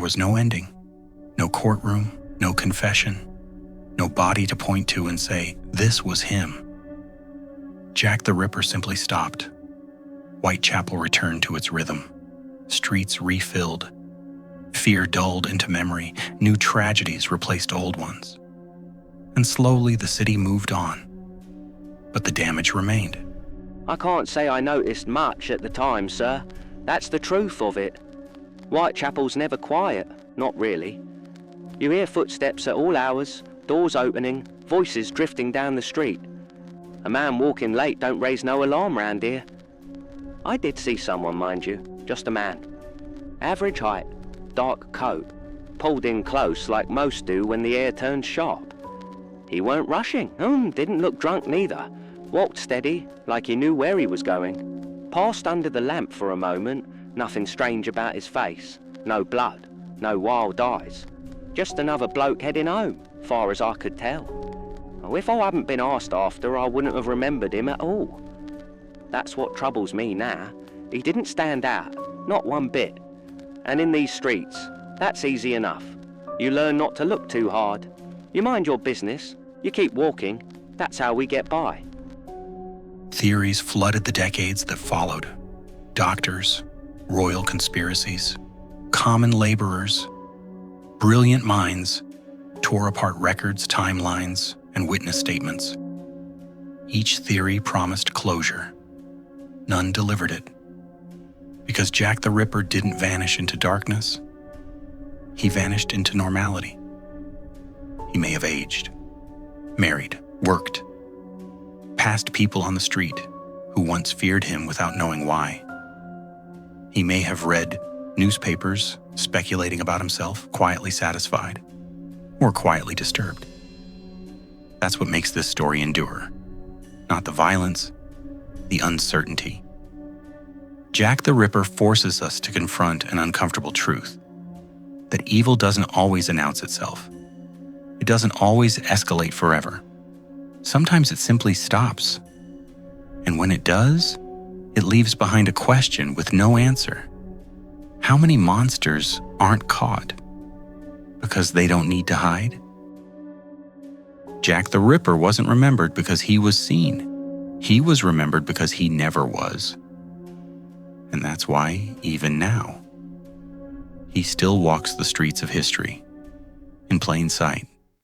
was no ending, no courtroom, no confession, no body to point to and say, this was him. Jack the Ripper simply stopped. Whitechapel returned to its rhythm. Streets refilled. Fear dulled into memory. New tragedies replaced old ones. And slowly the city moved on. But the damage remained. I can't say I noticed much at the time, sir. That's the truth of it. Whitechapel's never quiet, not really. You hear footsteps at all hours, doors opening, voices drifting down the street. A man walking late don't raise no alarm round here. I did see someone, mind you, just a man. Average height, dark coat, pulled in close like most do when the air turns sharp. He weren't rushing, didn't look drunk neither. Walked steady, like he knew where he was going. Passed under the lamp for a moment, nothing strange about his face. No blood, no wild eyes. Just another bloke heading home, far as I could tell. Oh, if I hadn't been asked after, I wouldn't have remembered him at all. That's what troubles me now. He didn't stand out, not one bit. And in these streets, that's easy enough. You learn not to look too hard. You mind your business, you keep walking. That's how we get by. Theories flooded the decades that followed. Doctors, royal conspiracies, common laborers, brilliant minds tore apart records, timelines, and witness statements. Each theory promised closure. None delivered it. Because Jack the Ripper didn't vanish into darkness, he vanished into normality. He may have aged, married, worked, passed people on the street who once feared him without knowing why. He may have read newspapers speculating about himself, quietly satisfied, or quietly disturbed. That's what makes this story endure. Not the violence, the uncertainty. Jack the Ripper forces us to confront an uncomfortable truth, that evil doesn't always announce itself. It doesn't always escalate forever. Sometimes it simply stops. And when it does, it leaves behind a question with no answer. How many monsters aren't caught because they don't need to hide? Jack the Ripper wasn't remembered because he was seen. He was remembered because he never was. And that's why, even now, he still walks the streets of history in plain sight.